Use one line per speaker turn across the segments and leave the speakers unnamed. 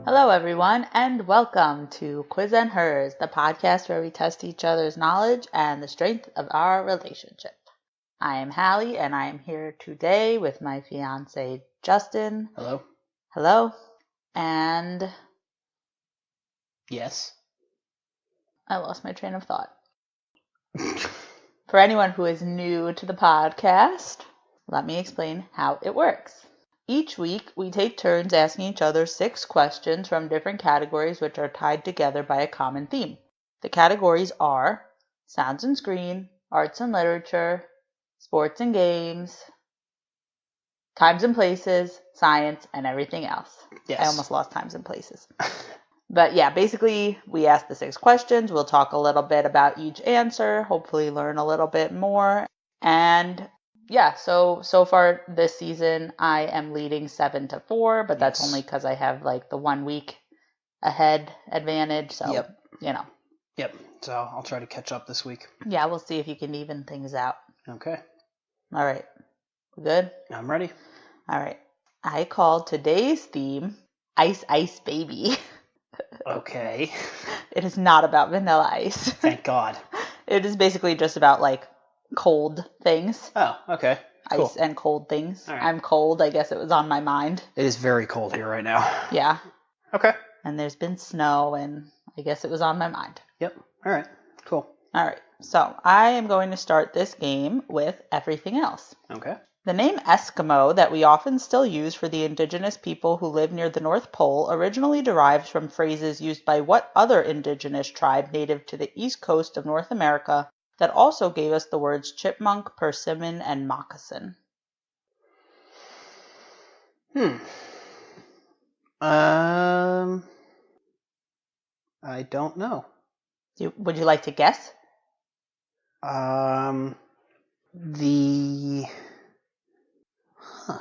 Hello, everyone, and welcome to Quiz and Hers, the podcast where we test each other's knowledge and the strength of our relationship. I am Hallie, and I am here today with my fiance, Justin.
Hello.
Hello. And
Yes.
I lost my train of thought. For anyone who is new to the podcast, let me explain how it works. Each week, we take turns asking each other 6 questions from different categories which are tied together by a common theme. The categories are sounds and screen, arts and literature, sports and games, times and places, science, and everything else.
Yes.
I almost lost times and places. But yeah, basically, we ask the 6 questions. We'll talk a little bit about each answer, hopefully learn a little bit more. And yeah, so far this season, I am leading 7-4, but that's only because I have like the 1 week ahead advantage. So, you know.
Yep. So I'll try to catch up this week.
Yeah, we'll see if you can even things out.
Okay.
All right. Good?
I'm ready.
All right. I called today's theme Ice Ice Baby.
Okay.
It is not about vanilla ice.
Thank God.
It is basically just about like cold things.
Oh, okay. Cool.
Ice and cold things.
All right.
I'm cold. I guess it was on my mind.
It is very cold here right now.
Yeah.
Okay.
And there's been snow, and I guess it was on my mind.
Yep. All right. Cool.
All right. So I am going to start this game with everything else.
Okay.
The name Eskimo that we often still use for the indigenous people who live near the North Pole originally derives from phrases used by what other indigenous tribe native to the east coast of North America that also gave us the words chipmunk, persimmon, and moccasin?
I don't know.
Would you like to guess?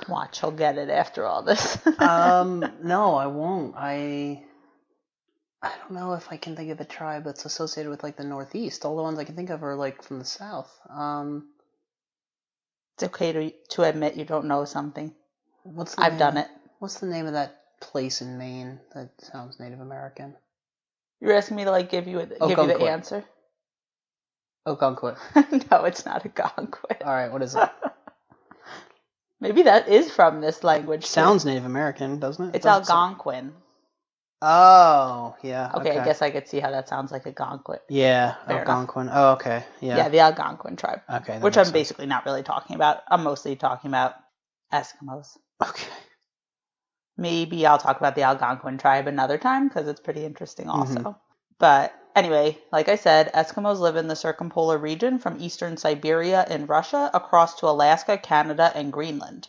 Watch, he'll get it after all this.
No, I won't. I don't know if I can think of a tribe that's associated with like the Northeast. All the ones I can think of are like from the South.
It's okay to admit you don't know something. I've done it.
What's the name of that place in Maine that sounds Native American?
You're asking me to like give you the answer?
Ogunquit.
No, it's not Ogunquit.
All right, what is it?
Maybe that is from this language.
Sounds Native American, doesn't it?
It's Algonquin.
Oh, yeah.
Okay, I guess I could see how that sounds like Algonquin.
Yeah,
Fair
Algonquin.
enough.
Oh, okay. Yeah.
Yeah, the Algonquin tribe.
Okay.
Which I'm basically not really talking about. I'm mostly talking about Eskimos.
Okay.
Maybe I'll talk about the Algonquin tribe another time because it's pretty interesting also.
Mm-hmm.
But anyway, like I said, Eskimos live in the circumpolar region from eastern Siberia in Russia across to Alaska, Canada, and Greenland.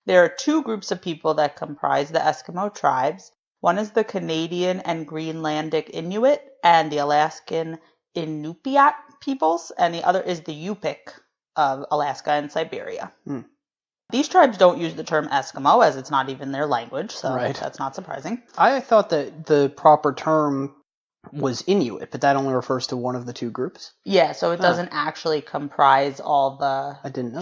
There are 2 groups of people that comprise the Eskimo tribes. One is the Canadian and Greenlandic Inuit and the Alaskan Inupiat peoples, and the other is the Yupik of Alaska and Siberia. These tribes don't use the term Eskimo as it's not even their language, so That's not surprising.
I thought that the proper term was Inuit, but that only refers to one of the 2 groups?
Yeah, so it doesn't actually comprise all the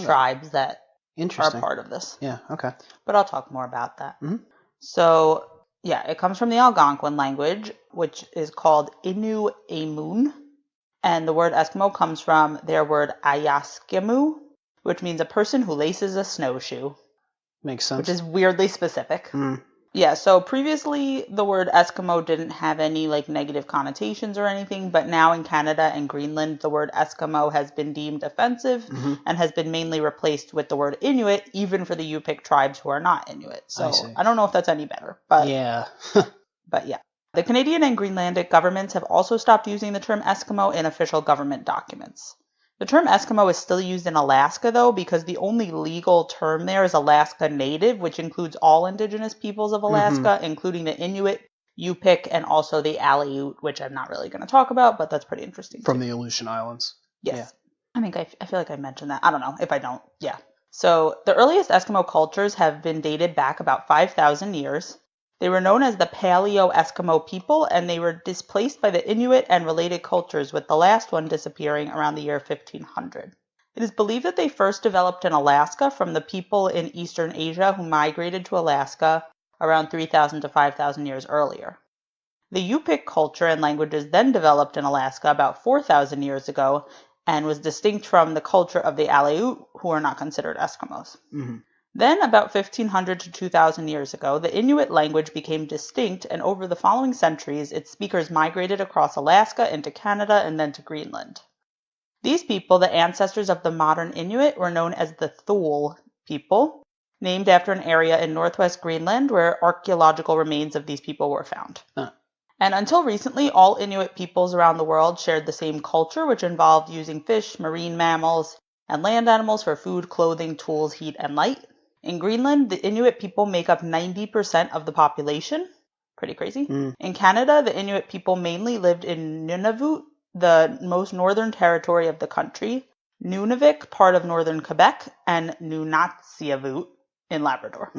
tribes that are part of this.
Yeah, okay.
But I'll talk more about that.
Mm-hmm.
So, yeah, it comes from the Algonquin language, which is called Inu-Amun. And the word Eskimo comes from their word Ayaskimu, which means a person who laces a snowshoe.
Makes sense.
Which is weirdly specific. Yeah, so previously the word Eskimo didn't have any like negative connotations or anything, but now in Canada and Greenland, the word Eskimo has been deemed offensive and has been mainly replaced with the word Inuit, even for the Yupik tribes who are not Inuit. So I don't know if that's any better, but
yeah.
But yeah. The Canadian and Greenlandic governments have also stopped using the term Eskimo in official government documents. The term Eskimo is still used in Alaska, though, because the only legal term there is Alaska Native, which includes all indigenous peoples of Alaska, including the Inuit, Yupik, and also the Aleut, which I'm not really going to talk about, but that's pretty interesting.
From the Aleutian Islands.
Yes.
Yeah.
I think I feel like I mentioned that. I don't know. If I don't, yeah. So the earliest Eskimo cultures have been dated back about 5,000 years. They were known as the Paleo-Eskimo people, and they were displaced by the Inuit and related cultures, with the last one disappearing around the year 1500. It is believed that they first developed in Alaska from the people in Eastern Asia who migrated to Alaska around 3,000 to 5,000 years earlier. The Yupik culture and languages then developed in Alaska about 4,000 years ago and was distinct from the culture of the Aleut, who are not considered Eskimos.
Mm-hmm.
Then, about 1,500 to 2,000 years ago, the Inuit language became distinct, and over the following centuries, its speakers migrated across Alaska into Canada and then to Greenland. These people, the ancestors of the modern Inuit, were known as the Thule people, named after an area in northwest Greenland where archaeological remains of these people were found. And until recently, all Inuit peoples around the world shared the same culture, which involved using fish, marine mammals, and land animals for food, clothing, tools, heat, and light. In Greenland, the Inuit people make up 90% of the population. Pretty crazy. In Canada, the Inuit people mainly lived in Nunavut, the most northern territory of the country, Nunavik, part of northern Quebec, and Nunatsiavut in Labrador.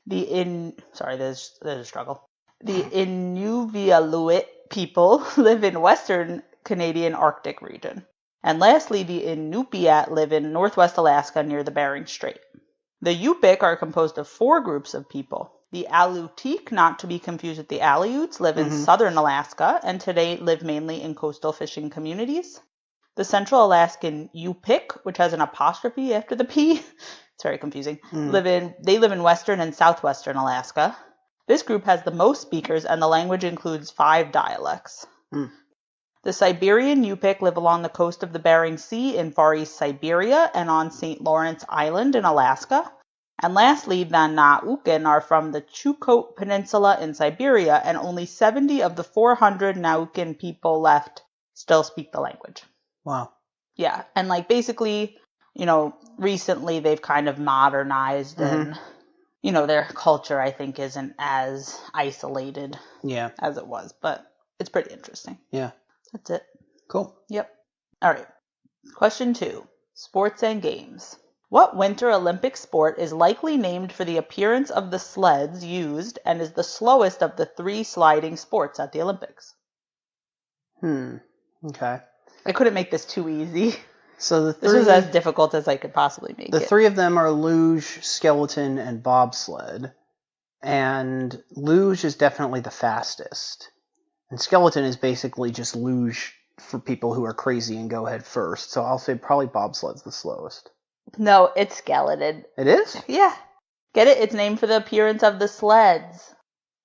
There's a struggle. The Inuvialuit people live in western Canadian Arctic region. And lastly, the Inupiat live in northwest Alaska near the Bering Strait. The Yupik are composed of 4 groups of people. The Aleutic, not to be confused with the Aleuts, live in southern Alaska and today live mainly in coastal fishing communities. The Central Alaskan Yupik, which has an apostrophe after the P, it's very confusing, they live in western and southwestern Alaska. This group has the most speakers, and the language includes 5 dialects. The Siberian Yupik live along the coast of the Bering Sea in Far East Siberia and on St. Lawrence Island in Alaska. And lastly, the Nauken are from the Chukot Peninsula in Siberia, and only 70 of the 400 Nauken people left still speak the language.
Wow.
Yeah, and basically, recently they've kind of modernized and... their culture, I think, isn't as isolated as it was, but it's pretty interesting.
Yeah.
That's it.
Cool.
Yep. All right. Question 2. Sports and games. What Winter Olympic sport is likely named for the appearance of the sleds used and is the slowest of the 3 sliding sports at the Olympics?
Okay.
I couldn't make this too easy.
So
this was as difficult as I could possibly make it.
The 3 of them are luge, skeleton, and bobsled. And luge is definitely the fastest. And skeleton is basically just luge for people who are crazy and go head first. So I'll say probably bobsled's the slowest.
No, it's skeleton.
It is?
Yeah. Get it? It's named for the appearance of the sleds.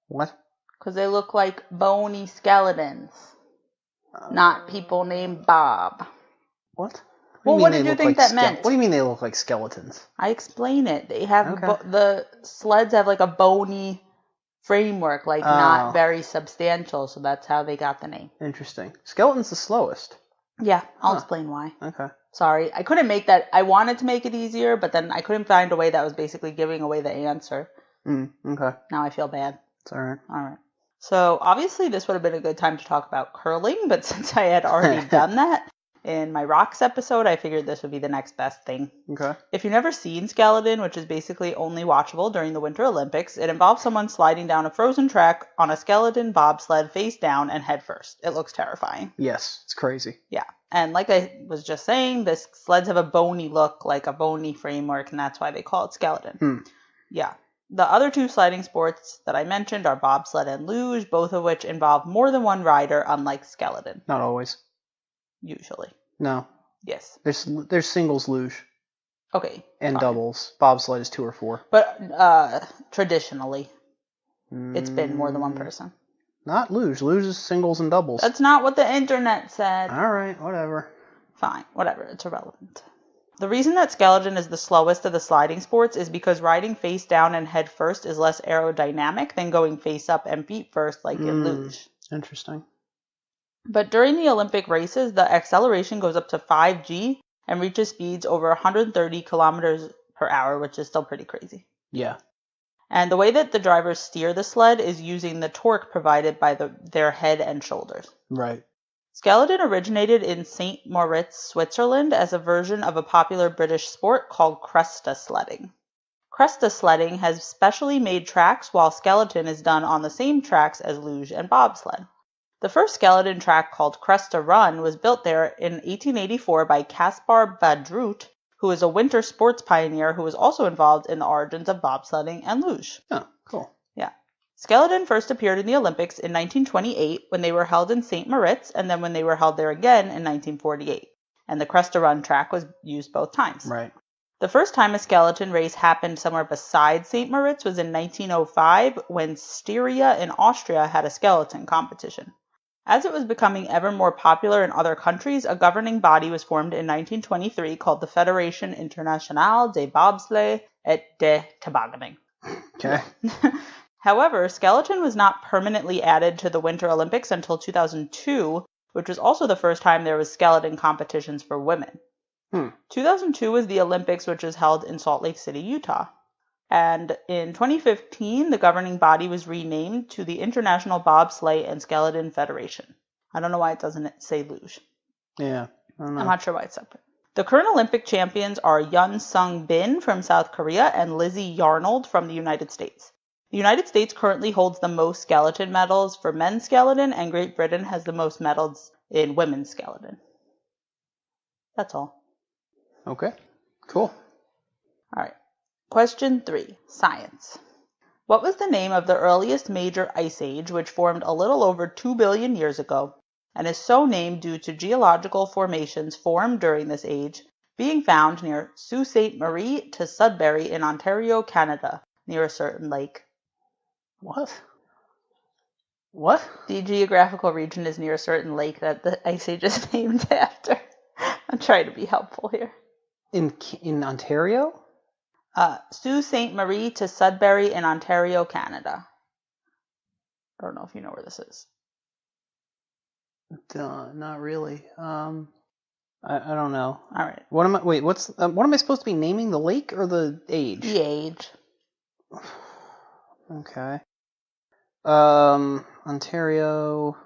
What?
Because they look like bony skeletons. Not people named Bob.
What?
Well, what did you think that meant?
What do you mean they look like skeletons?
I explain it. They have the sleds have a bony framework, not very substantial, so that's how they got the name.
Interesting. Skeleton's the slowest.
Yeah, I'll explain why.
Okay.
Sorry, I couldn't make that. I wanted to make it easier, but then I couldn't find a way that was basically giving away the answer.
Okay.
Now I feel bad.
It's all right.
All right. So obviously this would have been a good time to talk about curling, but since I had already done that in my rocks episode, I figured this would be the next best thing.
Okay.
If you've never seen skeleton, which is basically only watchable during the Winter Olympics, it involves someone sliding down a frozen track on a skeleton bobsled face down and head first. It looks terrifying.
Yes, it's crazy.
Yeah. And like I was just saying, the sleds have a bony look, like a bony framework, and that's why they call it skeleton. Yeah. The other 2 sliding sports that I mentioned are bobsled and luge, both of which involve more than one rider, unlike skeleton.
Not always.
Usually.
No.
Yes.
There's singles luge.
Okay.
And
fine.
doubles. Bobsled is 2 or 4.
But traditionally, it's been more than one person.
Not luge. Luge is singles and doubles.
That's not what the internet said.
All right, whatever.
Fine, whatever. It's irrelevant. The reason that skeleton is the slowest of the sliding sports is because riding face down and head first is less aerodynamic than going face up and feet first like in luge.
Interesting.
But during the Olympic races, the acceleration goes up to 5G and reaches speeds over 130 kilometers per hour, which is still pretty crazy.
Yeah.
And the way that the drivers steer the sled is using the torque provided by their head and shoulders.
Right.
Skeleton originated in St. Moritz, Switzerland, as a version of a popular British sport called cresta sledding. Cresta sledding has specially made tracks, while skeleton is done on the same tracks as luge and bobsled. The first skeleton track, called Cresta Run, was built there in 1884 by Caspar Badroot, who is a winter sports pioneer who was also involved in the origins of bobsledding and luge.
Oh, cool.
Yeah. Skeleton first appeared in the Olympics in 1928 when they were held in St. Moritz, and then when they were held there again in 1948. And the Cresta Run track was used both times.
Right.
The first time a skeleton race happened somewhere besides St. Moritz was in 1905 when Styria in Austria had a skeleton competition. As it was becoming ever more popular in other countries, a governing body was formed in 1923 called the Fédération Internationale de Bobsleigh et de Tobogganing.
Okay.
However, skeleton was not permanently added to the Winter Olympics until 2002, which was also the first time there was skeleton competitions for women. 2002 was the Olympics, which was held in Salt Lake City, Utah. And in 2015, the governing body was renamed to the International Bobsleigh and Skeleton Federation. I don't know why it doesn't say luge.
Yeah, I don't know.
I'm not sure why it's separate. The current Olympic champions are Yun Sung Bin from South Korea and Lizzie Yarnold from the United States. The United States currently holds the most skeleton medals for men's skeleton, and Great Britain has the most medals in women's skeleton. That's all.
Okay, cool.
All right. Question 3. Science. What was the name of the earliest major ice age, which formed a little over 2 billion years ago, and is so named due to geological formations formed during this age, being found near Sault Ste. Marie to Sudbury in Ontario, Canada, near a certain lake?
What?
The geographical region is near a certain lake that the ice age is named after. I'm trying to be helpful here.
In Ontario?
Sault Ste. Marie to Sudbury in Ontario, Canada. I don't know if you know where this is.
Not really. I don't know.
All right.
What am I supposed to be naming, the lake or the age?
The age.
Okay. Ontario,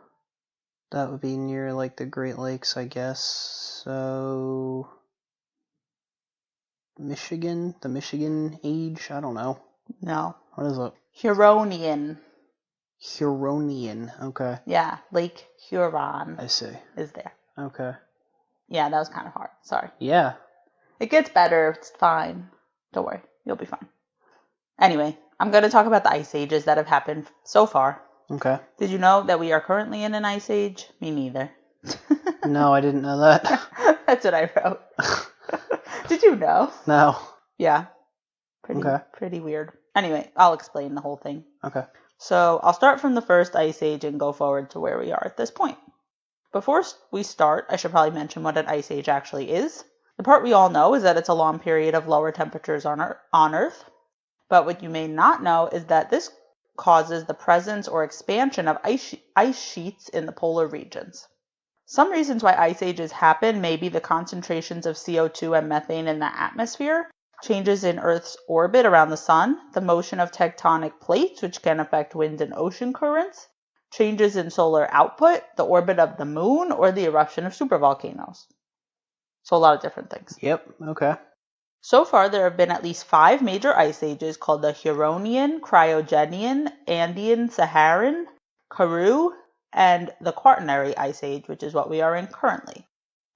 that would be near like the Great Lakes, I guess. So Michigan, the Michigan age, I don't know.
No.
What is it?
Huronian.
Huronian, okay.
Yeah, Lake Huron.
I see.
Is there.
Okay.
Yeah, that was kind of hard. Sorry.
Yeah.
It gets better. It's fine. Don't worry. You'll be fine. Anyway, I'm going to talk about the ice ages that have happened so far.
Okay.
Did you know that we are currently in an ice age? Me neither.
No, I didn't know that.
That's what I wrote. Did you know?
No.
Yeah.
Okay.
Pretty weird. Anyway, I'll explain the whole thing.
Okay.
So I'll start from the first ice age and go forward to where we are at this point. Before we start, I should probably mention what an ice age actually is. The part we all know is that it's a long period of lower temperatures on Earth. But what you may not know is that this causes the presence or expansion of ice sheets in the polar regions. Some reasons why ice ages happen may be the concentrations of CO2 and methane in the atmosphere, changes in Earth's orbit around the sun, the motion of tectonic plates, which can affect wind and ocean currents, changes in solar output, the orbit of the moon, or the eruption of supervolcanoes. So a lot of different things.
Yep, okay.
So far, there have been at least 5 major ice ages called the Huronian, Cryogenian, Andean, Saharan, Karoo, and the Quaternary Ice Age, which is what we are in currently.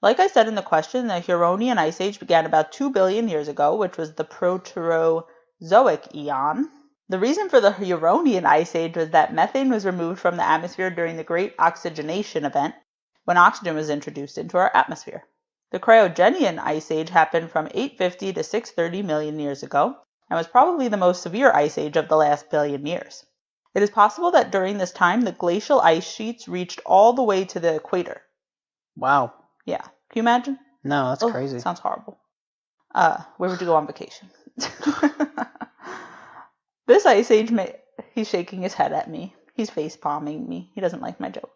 Like I said in the question, the Huronian Ice Age began about 2 billion years ago, which was the Proterozoic Eon. The reason for the Huronian Ice Age was that methane was removed from the atmosphere during the Great Oxygenation event, when oxygen was introduced into our atmosphere. The Cryogenian Ice Age happened from 850 to 630 million years ago, and was probably the most severe ice age of the last billion years. It is possible that during this time, the glacial ice sheets reached all the way to the equator.
Wow.
Yeah. Can you imagine?
No, that's crazy.
Sounds horrible. Where would you go on vacation? This ice age he's shaking his head at me. He's face palming me. He doesn't like my joke.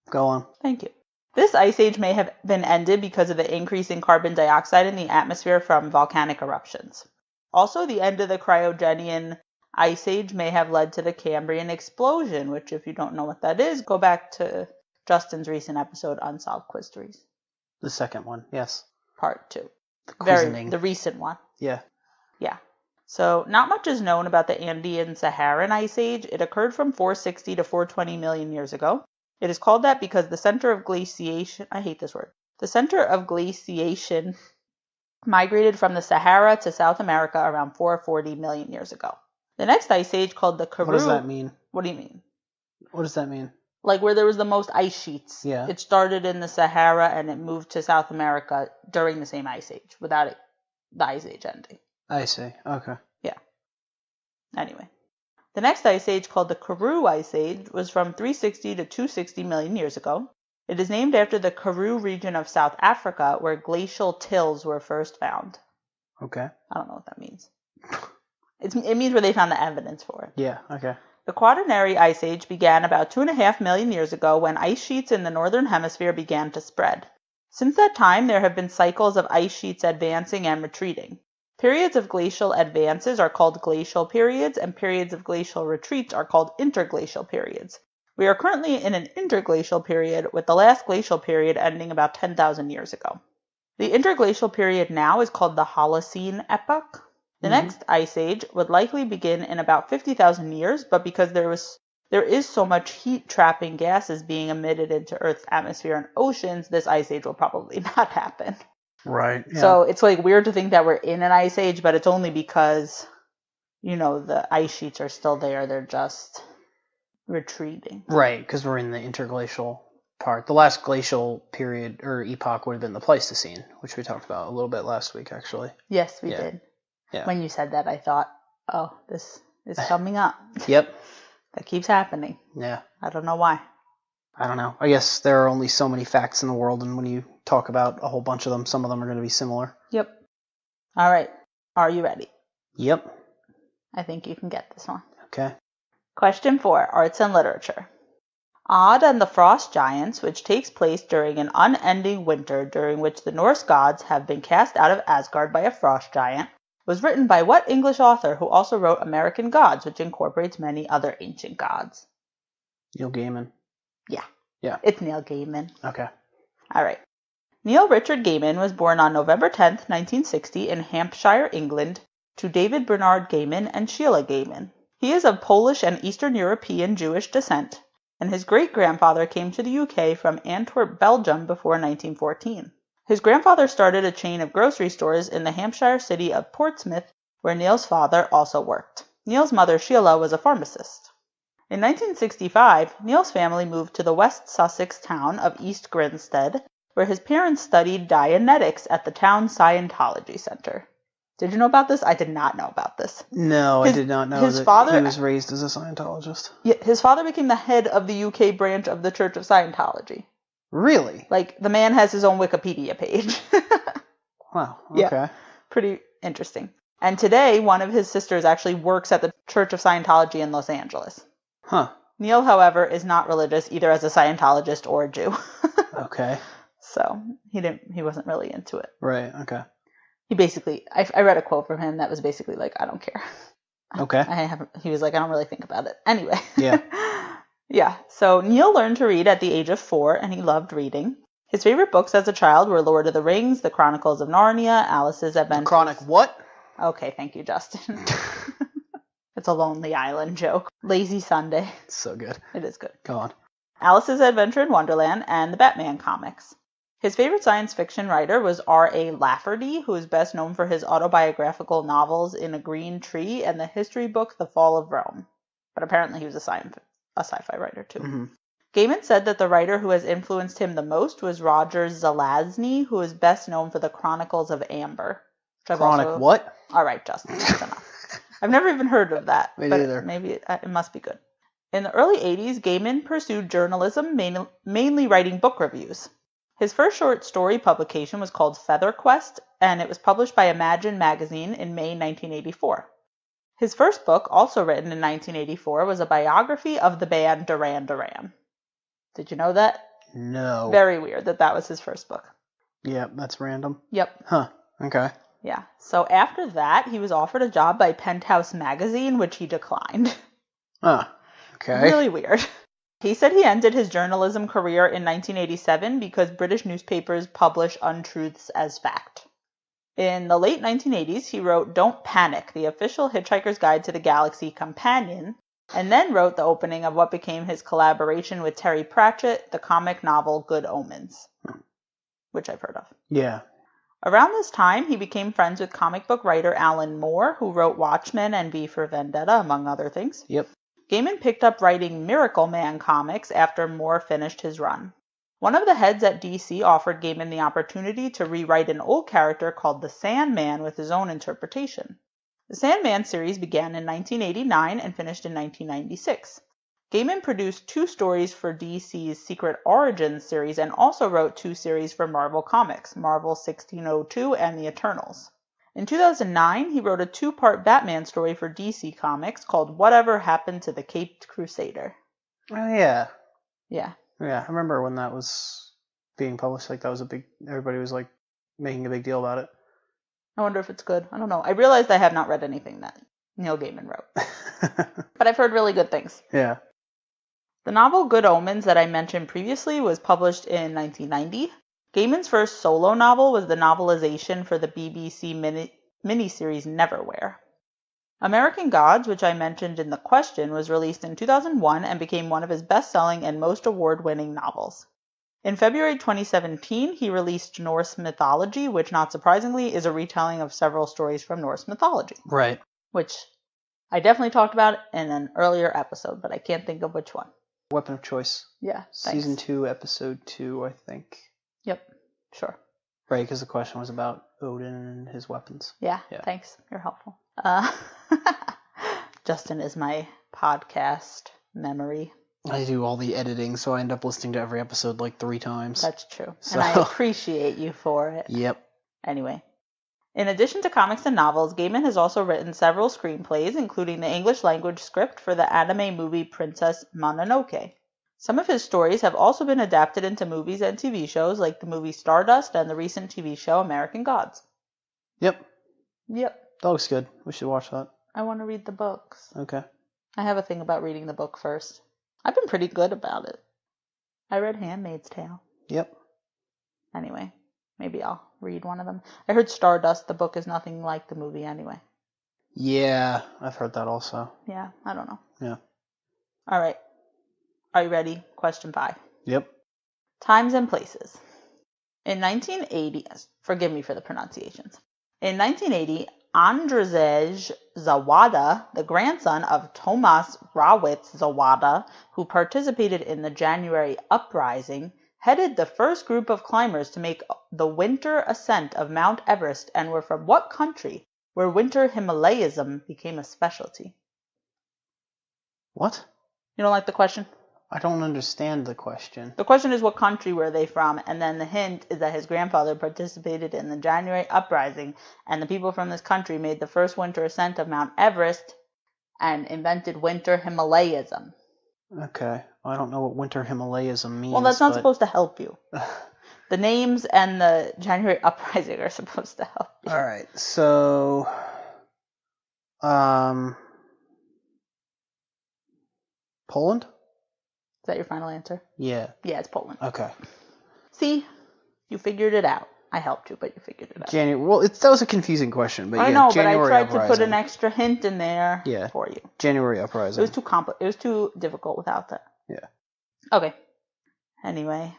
Go on.
Thank you. This ice age may have been ended because of the increase in carbon dioxide in the atmosphere from volcanic eruptions. Also, the end of the Cryogenian Ice Age may have led to the Cambrian explosion, which, if you don't know what that is, go back to Justin's recent episode, Unsolved Quiz
The second one, yes.
Part 2.
The quizzing.
The recent one.
Yeah.
Yeah. So not much is known about the Andean-Saharan Ice Age. It occurred from 460 to 420 million years ago. It is called that because the center of glaciation, I hate this word, the center of glaciation migrated from the Sahara to South America around 440 million years ago. The next ice age, called the Karoo...
What does that mean?
What do you mean?
What does that mean?
Like where there was the most ice sheets.
Yeah.
It started in the Sahara and it moved to South America during the same ice age, without it, the ice age ending.
I see. Okay.
Yeah. Anyway. The next ice age, called the Karoo Ice Age, was from 360 to 260 million years ago. It is named after the Karoo region of South Africa, where glacial tills were first found.
Okay.
I don't know what that means. It means where they found the evidence for it.
Yeah, okay.
The Quaternary Ice Age began about 2.5 million years ago when ice sheets in the northern hemisphere began to spread. Since that time, there have been cycles of ice sheets advancing and retreating. Periods of glacial advances are called glacial periods, and periods of glacial retreats are called interglacial periods. We are currently in an interglacial period, with the last glacial period ending about 10,000 years ago. The interglacial period now is called the Holocene epoch. The next ice age would likely begin in about 50,000 years, but because there is so much heat-trapping gases being emitted into Earth's atmosphere and oceans, this ice age will probably not happen.
Right. Yeah.
So it's like weird to think that we're in an ice age, but it's only because, the ice sheets are still there. They're just retreating.
Right, because we're in the interglacial part. The last glacial period or epoch would have been the Pleistocene, which we talked about a little bit last week, actually.
Yes, we did.
Yeah.
When you said that, I thought, oh, this is coming up.
Yep.
That keeps happening.
Yeah.
I don't know why.
I don't know. I guess there are only so many facts in the world, and when you talk about a whole bunch of them, some of them are going to be similar.
Yep. All right. Are you ready?
Yep.
I think you can get this one.
Okay.
Question 4, Arts and Literature. Odd and the Frost Giants, which takes place during an unending winter during which the Norse gods have been cast out of Asgard by a frost giant, was written by what English author who also wrote American Gods, which incorporates many other ancient gods?
Neil Gaiman.
Yeah.
Yeah.
It's Neil Gaiman.
Okay.
All right. Neil Richard Gaiman was born on November 10th, 1960 in Hampshire, England, to David Bernard Gaiman and Sheila Gaiman. He is of Polish and Eastern European Jewish descent, and his great-grandfather came to the UK from Antwerp, Belgium before 1914. His grandfather started a chain of grocery stores in the Hampshire city of Portsmouth, where Neil's father also worked. Neil's mother, Sheila, was a pharmacist. In 1965, Neil's family moved to the West Sussex town of East Grinstead, where his parents studied Dianetics at the town's Scientology Center. Did you know about this? I did not know about this.
No, I did not know that he was raised as a Scientologist.
Yeah, his father became the head of the UK branch of the Church of Scientology.
Really?
Like, the man has his own Wikipedia page.
Wow, okay.
Yeah, pretty interesting. And today, one of his sisters actually works at the Church of Scientology in Los Angeles.
Huh.
Neil, however, is not religious either as a Scientologist or a Jew.
Okay.
So, he wasn't really into it.
Right, okay.
He basically, I read a quote from him that was basically like, I don't care.
Okay.
He was like, I don't really think about it. Anyway.
Yeah.
Yeah, so Neil learned to read at the age of 4, and he loved reading. His favorite books as a child were Lord of the Rings, The Chronicles of Narnia, Alice's Adventures.
Chronic what?
Okay, thank you, Justin. It's a Lonely Island joke. Lazy Sunday.
It's so good.
It is good.
Go on.
Alice's Adventure in Wonderland, and the Batman comics. His favorite science fiction writer was R.A. Lafferty, who is best known for his autobiographical novels In a Green Tree and the history book The Fall of Rome. But apparently he was a sci-fi writer, too.
Mm-hmm.
Gaiman said that the writer who has influenced him the most was Roger Zelazny, who is best known for the Chronicles of Amber.
Chronic what?
All right, Justin, that's enough. I've never even heard of that.
Me
but
neither.
Maybe it must be good. In the early 80s, Gaiman pursued journalism, mainly writing book reviews. His first short story publication was called Feather Quest, and it was published by Imagine magazine in May 1984. His first book, also written in 1984, was a biography of the band Duran Duran. Did you know that?
No.
Very weird that was his first book.
Yeah, that's random.
Yep.
Huh. Okay.
Yeah. So after that, he was offered a job by Penthouse magazine, which he declined.
Huh. Okay.
Really weird. He said he ended his journalism career in 1987 because British newspapers publish untruths as fact. In the late 1980s, he wrote Don't Panic, the official Hitchhiker's Guide to the Galaxy companion, and then wrote the opening of what became his collaboration with Terry Pratchett, the comic novel Good Omens, which I've heard of.
Yeah.
Around this time, he became friends with comic book writer Alan Moore, who wrote Watchmen and V for Vendetta, among other things.
Yep.
Gaiman picked up writing Miracle Man comics after Moore finished his run. One of the heads at DC offered Gaiman the opportunity to rewrite an old character called the Sandman with his own interpretation. The Sandman series began in 1989 and finished in 1996. Gaiman produced 2 stories for DC's Secret Origins series and also wrote 2 series for Marvel Comics, Marvel 1602 and The Eternals. In 2009, he wrote a 2-part Batman story for DC Comics called Whatever Happened to the Caped Crusader.
Oh, yeah.
Yeah.
Yeah, I remember when that was being published. Like, that was everybody was, like, making a big deal about it.
I wonder if it's good. I don't know. I realized I have not read anything that Neil Gaiman wrote. But I've heard really good things.
Yeah.
The novel Good Omens that I mentioned previously was published in 1990. Gaiman's first solo novel was the novelization for the BBC miniseries Neverwhere. American Gods, which I mentioned in the question, was released in 2001 and became one of his best-selling and most award-winning novels. In February 2017, he released Norse Mythology, which, not surprisingly, is a retelling of several stories from Norse mythology.
Right.
Which I definitely talked about in an earlier episode, but I can't think of which one.
Weapon of Choice.
Yeah, thanks.
Season 2, Episode 2, I think.
Yep, sure.
Right, because the question was about Odin and his weapons.
Yeah, thanks. You're helpful. Justin is my podcast memory.
I do all the editing, so I end up listening to every episode like 3 times.
That's true. So. And I appreciate you for it.
Yep.
Anyway. In addition to comics and novels, Gaiman has also written several screenplays, including the English-language script for the anime movie Princess Mononoke. Some of his stories have also been adapted into movies and TV shows, like the movie Stardust and the recent TV show American Gods.
Yep.
Yep.
That looks good. We should watch that.
I want to read the books.
Okay.
I have a thing about reading the book first. I've been pretty good about it. I read Handmaid's Tale.
Yep.
Anyway, maybe I'll read one of them. I heard Stardust, the book is nothing like the movie anyway.
Yeah, I've heard that also.
Yeah, I don't know.
Yeah.
All right. Are you ready? Question 5.
Yep.
Times and places. In 1980, forgive me for the pronunciations. In 1980, Andrzej Zawada, the grandson of Tomasz Rawitz Zawada, who participated in the January Uprising, headed the first group of climbers to make the winter ascent of Mount Everest and were from what country where winter Himalayism became a specialty?
What?
You don't like the question?
I don't understand the question.
The question is what country were they from, and then the hint is that his grandfather participated in the January Uprising, and the people from this country made the first winter ascent of Mount Everest and invented winter Himalayism.
Okay. I don't know what winter Himalayism means.
Well, that's not supposed to help you. The names and the January Uprising are supposed to help you.
All right. So, Poland?
Is that your final answer?
Yeah.
Yeah, it's Poland.
Okay.
See, you figured it out. I helped you, but you figured it out.
Well, that was a confusing question, but
I
yeah,
know,
January
but I tried
Uprising.
to put an extra hint in there for you.
January Uprising.
It was too difficult without that.
Yeah.
Okay. Anyway,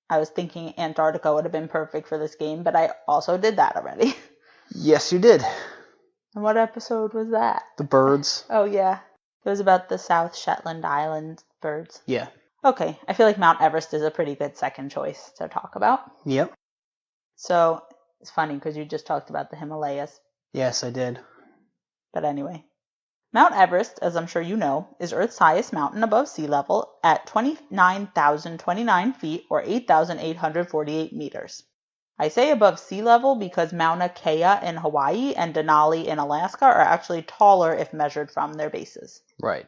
I was thinking Antarctica would have been perfect for this game, but I also did that already.
Yes, you did.
And what episode was that?
The birds.
Oh, yeah. It was about the South Shetland Island birds.
Yeah.
Okay, I feel like Mount Everest is a pretty good second choice to talk about.
Yep.
So, it's funny because you just talked about the Himalayas.
Yes, I did.
But anyway. Mount Everest, as I'm sure you know, is Earth's highest mountain above sea level at 29,029 feet or 8,848 meters. I say above sea level because Mauna Kea in Hawaii and Denali in Alaska are actually taller if measured from their bases.
Right.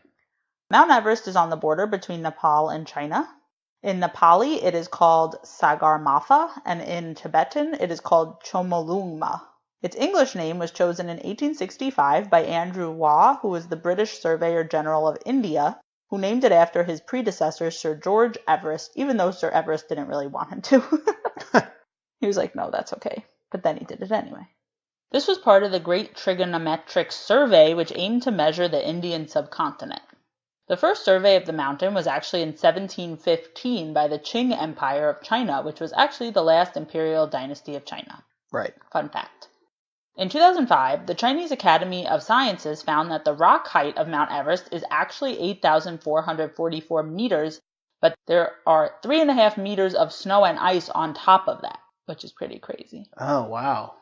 Mount Everest is on the border between Nepal and China. In Nepali, it is called Sagarmatha, and in Tibetan, it is called Chomolungma. Its English name was chosen in 1865 by Andrew Waugh, who was the British Surveyor General of India, who named it after his predecessor, Sir George Everest, even though Sir Everest didn't really want him to. He was like, no, that's okay. But then he did it anyway. This was part of the Great Trigonometric Survey, which aimed to measure the Indian subcontinent. The first survey of the mountain was actually in 1715 by the Qing Empire of China, which was actually the last imperial dynasty of China.
Right.
Fun fact. In 2005, the Chinese Academy of Sciences found that the rock height of Mount Everest is actually 8,444 meters, but there are 3.5 meters of snow and ice on top of that, which is pretty crazy.
Oh, wow.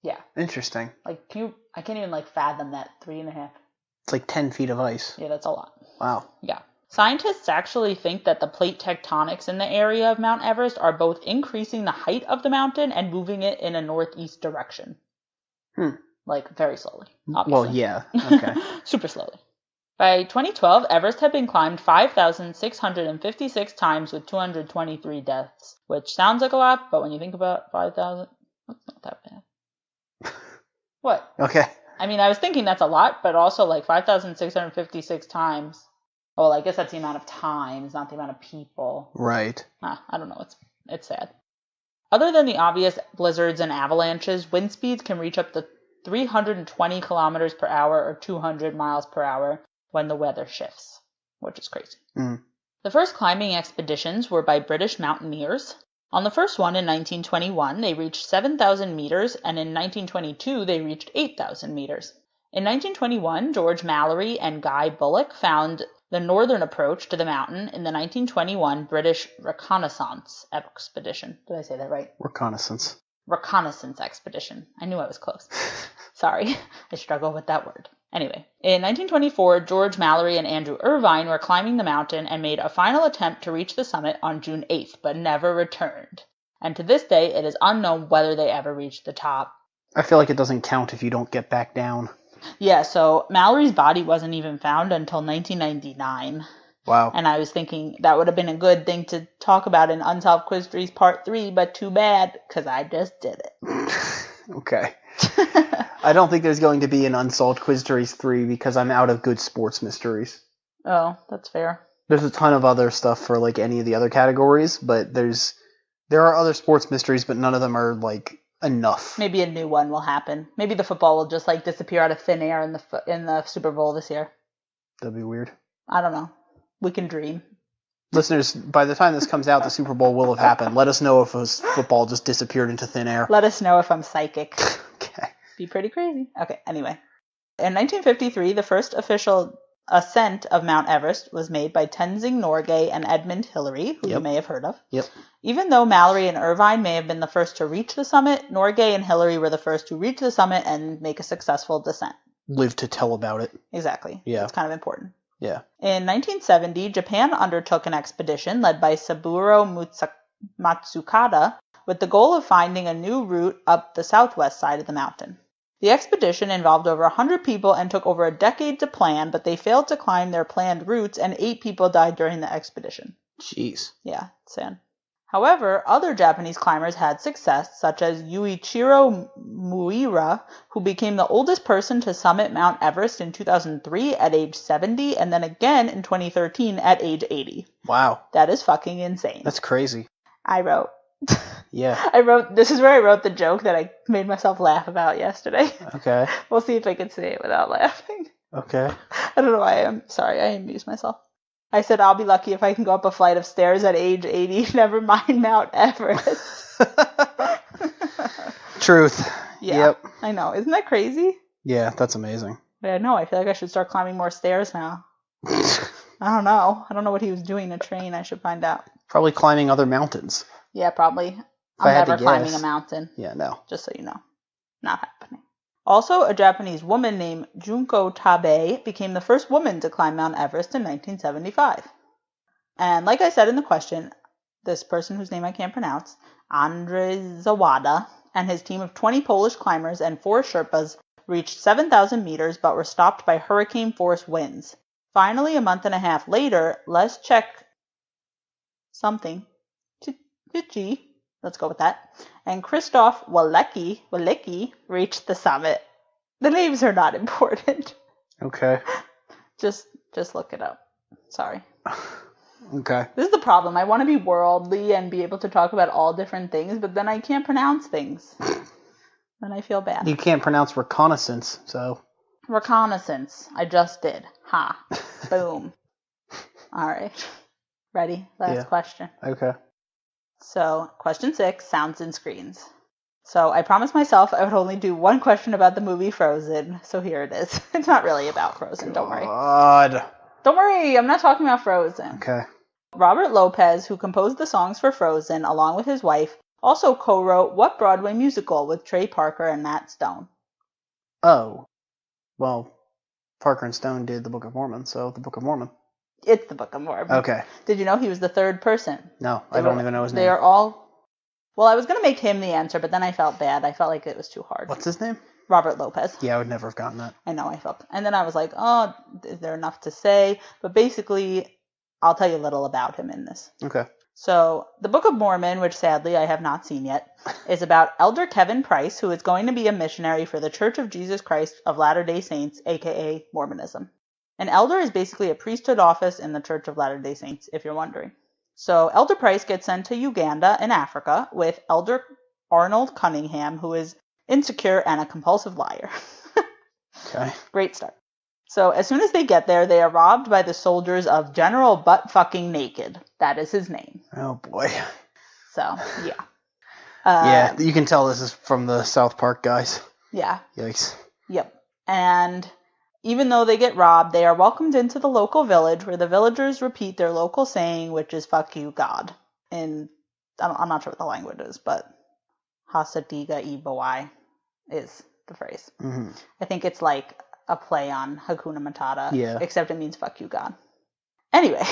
Yeah.
Interesting.
I can't even fathom that, 3.5.
It's like 10 feet of ice.
Yeah, that's a lot.
Wow.
Yeah. Scientists actually think that the plate tectonics in the area of Mount Everest are both increasing the height of the mountain and moving it in a northeast direction. Very slowly, obviously.
Well, yeah. Okay.
Super slowly. By 2012, Everest had been climbed 5,656 times with 223 deaths, which sounds like a lot, but when you think about 5,000, that's not that bad. What?
Okay.
I mean, I was thinking that's a lot, but also 5,656 times. Well, I guess that's the amount of times, not the amount of people.
Right.
I don't know. It's sad. Other than the obvious blizzards and avalanches, wind speeds can reach up to 320 kilometers per hour or 200 miles per hour when the weather shifts, which is crazy.
Mm.
The first climbing expeditions were by British mountaineers. On the first one in 1921, they reached 7,000 meters, and in 1922, they reached 8,000 meters. In 1921, George Mallory and Guy Bullock found the northern approach to the mountain in the 1921 British Reconnaissance Expedition. Did I say that right?
Reconnaissance
Expedition. I knew I was close. Sorry, I struggle with that word. Anyway, in 1924, George Mallory and Andrew Irvine were climbing the mountain and made a final attempt to reach the summit on June 8th, but never returned. And to this day, it is unknown whether they ever reached the top.
I feel like it doesn't count if you don't get back down.
Yeah, so Mallory's body wasn't even found until 1999.
Wow.
And I was thinking that would have been a good thing to talk about in Unsolved Quiz Part 3, but too bad, because I just did it.
Okay. I don't think there's going to be an Unsolved Quiz 3 because I'm out of good sports mysteries.
Oh, that's fair.
There's a ton of other stuff for any of the other categories, but there are other sports mysteries, but none of them are enough.
Maybe a new one will happen. Maybe the football will just disappear out of thin air in the Super Bowl this year.
That'd be weird.
I don't know. We can dream.
Listeners, by the time this comes out, the Super Bowl will have happened. Let us know if football just disappeared into thin air.
Let us know if I'm psychic.
Okay.
Be pretty crazy. Okay, anyway. In 1953, the first official ascent of Mount Everest was made by Tenzing Norgay and Edmund Hillary, who you may have heard of.
Yep.
Even though Mallory and Irvine may have been the first to reach the summit, Norgay and Hillary were the first to reach the summit and make a successful descent.
Live to tell about it.
Exactly.
Yeah.
It's kind of important.
Yeah.
In 1970, Japan undertook an expedition led by Saburo Matsukata with the goal of finding a new route up the southwest side of the mountain. The expedition involved over 100 people and took over a decade to plan, but they failed to climb their planned routes and 8 people died during the expedition.
Jeez.
Yeah, sad. However, other Japanese climbers had success, such as Yuichiro Muira, who became the oldest person to summit Mount Everest in 2003 at age 70, and then again in 2013 at age 80.
Wow.
That is fucking insane.
That's crazy.
I wrote.
Yeah.
This is where I wrote the joke that I made myself laugh about yesterday.
Okay.
We'll see if I can say it without laughing.
Okay.
I don't know why I amused myself. I said, I'll be lucky if I can go up a flight of stairs at age 80, never mind Mount Everest.
Truth.
Yeah,
Yep.
I know. Isn't that crazy?
Yeah, that's amazing.
Yeah, no, I feel like I should start climbing more stairs now. I don't know. I don't know what he was doing to train. I should find out.
Probably climbing other mountains.
Yeah, probably.
I had
I'm
to
never climbing
guess.
a mountain.
Yeah, no.
Just so you know. Not happening. Also, a Japanese woman named Junko Tabe became the first woman to climb Mount Everest in 1975. And like I said in the question, this person whose name I can't pronounce, Andrzej Zawada, and his team of 20 Polish climbers and 4 Sherpas reached 7,000 meters but were stopped by hurricane-force winds. Finally, a month and a half later, Leszek something, Chichi, let's go with that, and Krzysztof Walecki reached the summit. The names are not important.
Okay.
Just look it up. Sorry.
Okay.
This is the problem. I want to be worldly and be able to talk about all different things, but then I can't pronounce things. then I feel bad.
You can't pronounce reconnaissance, so.
Reconnaissance. I just did. Ha. Boom. All right. Ready? Last question.
Okay.
So, question 6, sounds and screens. So, I promised myself I would only do one question about the movie Frozen, so here it is. It's not really about Frozen, don't worry.
God.
Don't worry, I'm not talking about Frozen.
Okay.
Robert Lopez, who composed the songs for Frozen along with his wife, also co-wrote what Broadway musical with Trey Parker and Matt Stone?
Oh. Well, Parker and Stone did the Book of Mormon, so the Book of Mormon.
It's the Book of Mormon.
Okay.
Did you know he was the third person?
No, I don't even know his name.
They are all... Well, I was going to make him the answer, but then I felt bad. I felt like it was too hard.
What's his name?
Robert Lopez.
Yeah, I would never have gotten that.
I know, I felt. And then I was like, oh, is there enough to say? But basically, I'll tell you a little about him in this.
Okay.
So, the Book of Mormon, which sadly I have not seen yet, is about Elder Kevin Price, who is going to be a missionary for the Church of Jesus Christ of Latter-day Saints, aka Mormonism. An elder is basically a priesthood office in the Church of Latter-day Saints, if you're wondering. So, Elder Price gets sent to Uganda in Africa with Elder Arnold Cunningham, who is insecure and a compulsive liar.
Okay.
Great start. So, as soon as they get there, they are robbed by the soldiers of General Butt-Fucking Naked. That is his name.
Oh, boy.
So, yeah.
Yeah, you can tell this is from the South Park guys.
Yeah.
Yikes.
Yep. And even though they get robbed, they are welcomed into the local village where the villagers repeat their local saying, which is "fuck you, God." I'm not sure what the language is, but Hasadiga Ibawai is the phrase.
Mm-hmm.
I think it's like a play on Hakuna Matata,
Yeah.
except it means "fuck you, God." Anyway,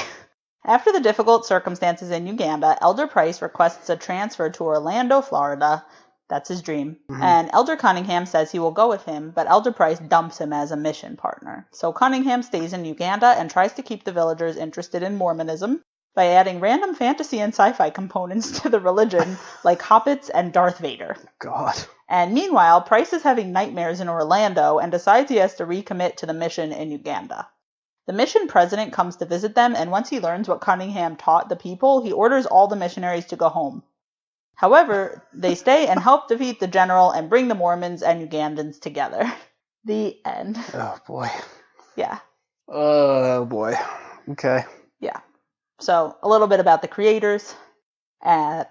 after the difficult circumstances in Uganda, Elder Price requests a transfer to Orlando, Florida. That's his dream. Mm-hmm. And Elder Cunningham says he will go with him, but Elder Price dumps him as a mission partner. So Cunningham stays in Uganda and tries to keep the villagers interested in Mormonism by adding random fantasy and sci-fi components to the religion, like hobbits and Darth Vader.
God.
And meanwhile, Price is having nightmares in Orlando and decides he has to recommit to the mission in Uganda. The mission president comes to visit them, and once he learns what Cunningham taught the people, he orders all the missionaries to go home. However, they stay and help defeat the general and bring the Mormons and Ugandans together. The end.
Oh, boy.
Yeah.
Oh, boy. Okay.
Yeah. So, a little bit about the creators.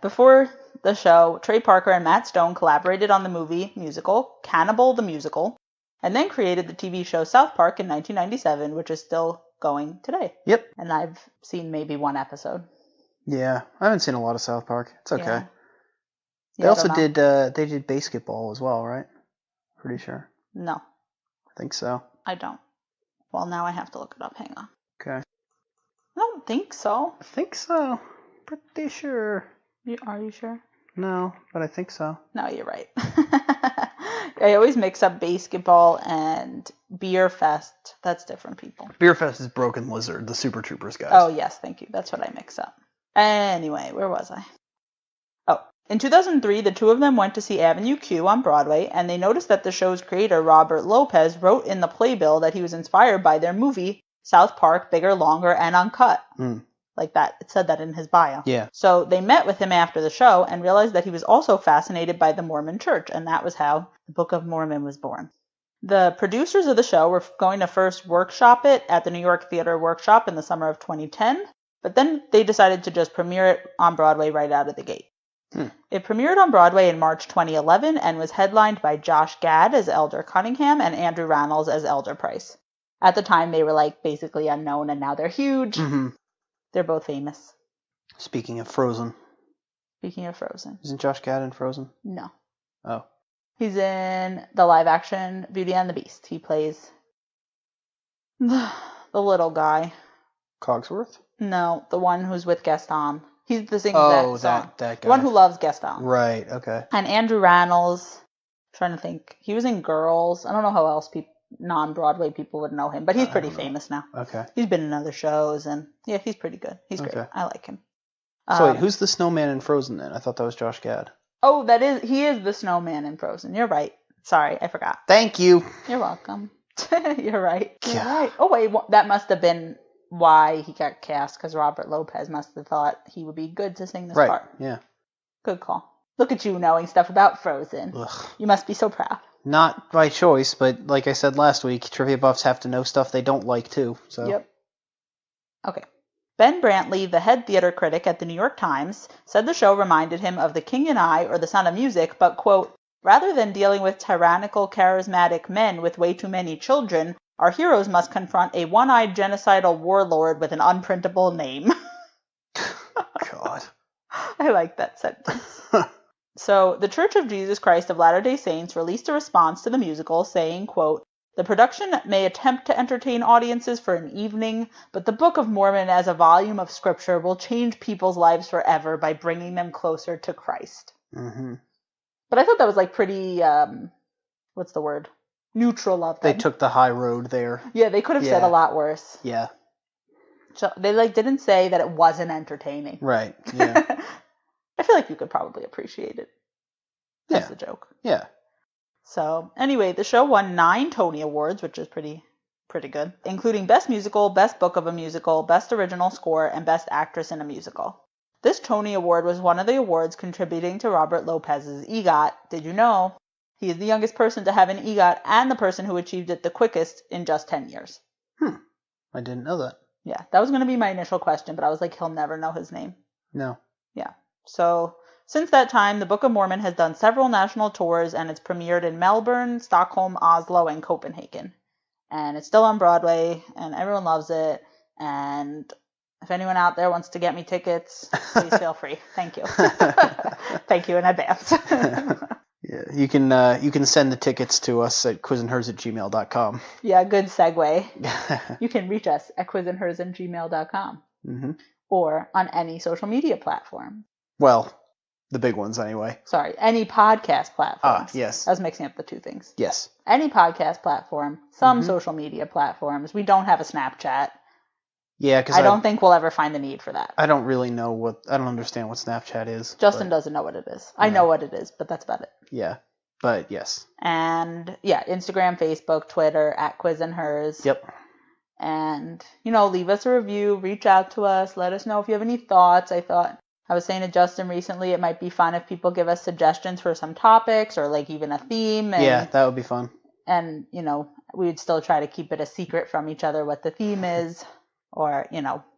Before the show, Trey Parker and Matt Stone collaborated on the movie musical Cannibal the Musical, and then created the TV show South Park in 1997, which is still going today.
Yep.
And I've seen maybe one episode.
Yeah, I haven't seen a lot of South Park. It's okay.
Yeah.
They also did basketball as well, right? Pretty sure.
No.
I think so.
I don't. Well, now I have to look it up. Hang on.
Okay.
I don't think so.
I think so. Pretty sure.
Are you sure?
No, but I think so.
No, you're right. I always mix up basketball and Beer Fest. That's different people.
Beer Fest is Broken Lizard, the Super Troopers guys.
Oh, yes, thank you. That's what I mix up. Anyway, where was I? Oh, in 2003, the two of them went to see Avenue Q on Broadway, and they noticed that the show's creator, Robert Lopez, wrote in the playbill that he was inspired by their movie, South Park, Bigger, Longer, and Uncut. Like that. It said that in his bio.
Yeah.
So they met with him after the show and realized that he was also fascinated by the Mormon Church, and that was how the Book of Mormon was born. The producers of the show were going to first workshop it at the New York Theater Workshop in the summer of 2010, but then they decided to just premiere it on Broadway right out of the gate. It premiered on Broadway in March 2011 and was headlined by Josh Gad as Elder Cunningham and Andrew Rannells as Elder Price. At the time, they were like basically unknown, and now they're huge.
Mm-hmm.
They're both famous.
Speaking of Frozen.
Isn't
Josh Gad in Frozen?
No.
Oh.
He's in the live-action Beauty and the Beast. He plays the little guy.
Cogsworth?
No, the one who's with Gaston. He's the singer
that
song.
that guy.
The one who loves Gaston.
Right, okay.
And Andrew Rannells. I'm trying to think. He was in Girls. I don't know how else non-Broadway people would know him, but he's pretty famous now.
Okay.
He's been in other shows, and yeah, he's pretty good. He's great. I like him.
So wait, who's the snowman in Frozen then? I thought that was Josh Gad.
Oh, he is the snowman in Frozen. You're right. Sorry, I forgot.
Thank you.
You're welcome. You're right. You're
Yeah.
right. Oh, wait, that must have been why he got cast, because Robert Lopez must have thought he would be good to sing this part.
Yeah.
Good call. Look at you knowing stuff about Frozen.
Ugh.
You must be so proud.
Not by choice, but like I said last week, trivia buffs have to know stuff they don't like too. So.
Yep. Okay. Ben Brantley, the head theater critic at the New York Times, said the show reminded him of The King and I or The Sound of Music, but, quote, rather than dealing with tyrannical, charismatic men with way too many children, our heroes must confront a one-eyed genocidal warlord with an unprintable name.
God.
I like that sentence. So, the Church of Jesus Christ of Latter-day Saints released a response to the musical saying, quote, the production may attempt to entertain audiences for an evening, but the Book of Mormon as a volume of scripture will change people's lives forever by bringing them closer to Christ.
Mm-hmm.
But I thought that was like pretty, what's the word? Neutral of them.
They took the high road there.
Yeah, they could have said a lot worse.
Yeah.
So they didn't say that it wasn't entertaining.
Right, yeah.
I feel like you could probably appreciate it. That's the joke.
Yeah.
So, anyway, the show won 9 Tony Awards, which is pretty good, including Best Musical, Best Book of a Musical, Best Original Score, and Best Actress in a Musical. This Tony Award was one of the awards contributing to Robert Lopez's EGOT. Did you know? He is the youngest person to have an EGOT and the person who achieved it the quickest in just 10 years.
I didn't know that.
Yeah, that was going to be my initial question, but I was like, he'll never know his name.
No.
Yeah. So, since that time, the Book of Mormon has done several national tours, and it's premiered in Melbourne, Stockholm, Oslo, and Copenhagen. And it's still on Broadway, and everyone loves it. And if anyone out there wants to get me tickets, please feel free. Thank you. Thank you in advance.
Yeah, you can send the tickets to us at quizandhers@gmail.com.
Yeah, good segue. You can reach us at quizandhers@gmail.com.
Mm-hmm.
Or on any social media platform.
Well, the big ones anyway.
Sorry, any podcast platform.
Yes.
I was mixing up the two things.
Yes.
Any podcast platform, some social media platforms. We don't have a Snapchat. Yeah, because I don't think we'll ever find the need for that.
I don't really know I don't understand what Snapchat is.
Justin doesn't know what it is. I know what it is, but that's about it.
Yeah, but yes. And yeah, Instagram, Facebook, Twitter, at Quiz and Hers. Yep. And, leave us a review, reach out to us, let us know if you have any thoughts. I was saying to Justin recently, it might be fun if people give us suggestions for some topics or like even a theme. And, yeah, that would be fun. And, we would still try to keep it a secret from each other what the theme is or,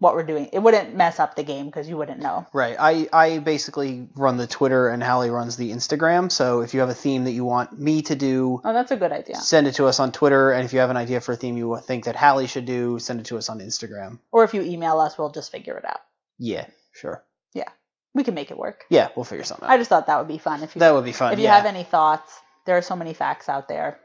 what we're doing. It wouldn't mess up the game because you wouldn't know. Right. I basically run the Twitter and Hallie runs the Instagram. So if you have a theme that you want me to do. Oh, that's a good idea. Send it to us on Twitter. And if you have an idea for a theme you think that Hallie should do, send it to us on Instagram. Or if you email us, we'll just figure it out. Yeah, sure. Yeah. We can make it work. Yeah, we'll figure something out. I just thought that would be fun. That would be fun, If you have any thoughts, there are so many facts out there.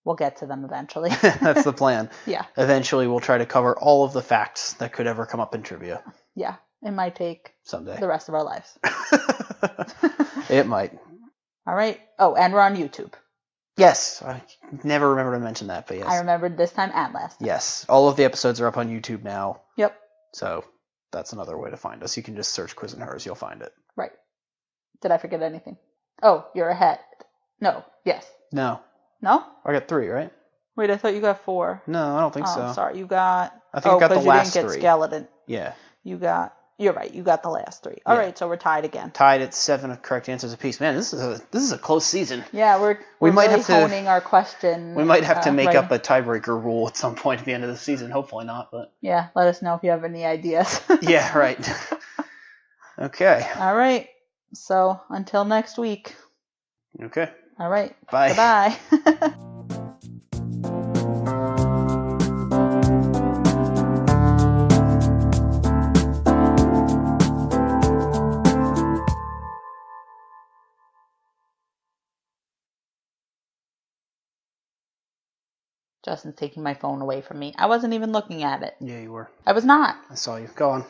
We'll get to them eventually. That's the plan. Yeah. Eventually, we'll try to cover all of the facts that could ever come up in trivia. Yeah. It might take someday the rest of our lives. It might. All right. Oh, and we're on YouTube. Yes. I never remember to mention that, but yes. I remembered this time and last time. Yes. All of the episodes are up on YouTube now. Yep. So that's another way to find us. You can just search Quiz and Hers. You'll find it. Right. Did I forget anything? Oh, you're ahead. No. Yes. No. No? I got 3, right? Wait, I thought you got 4. No, I don't think so. Sorry, you got... I think I got the last 3. You didn't get Skeleton. Yeah. You're right, you got the last 3. All right, so we're tied again. Tied at 7 correct answers apiece. Man, this is a close season. Yeah, we might really have to honing our question. We might have to make up a tiebreaker rule at some point at the end of the season. Hopefully not, but... Yeah, let us know if you have any ideas. Yeah, right. Okay. All right, so until next week. Okay. All right. Bye. Goodbye. Justin's taking my phone away from me. I wasn't even looking at it. Yeah, you were. I was not. I saw you. Go on.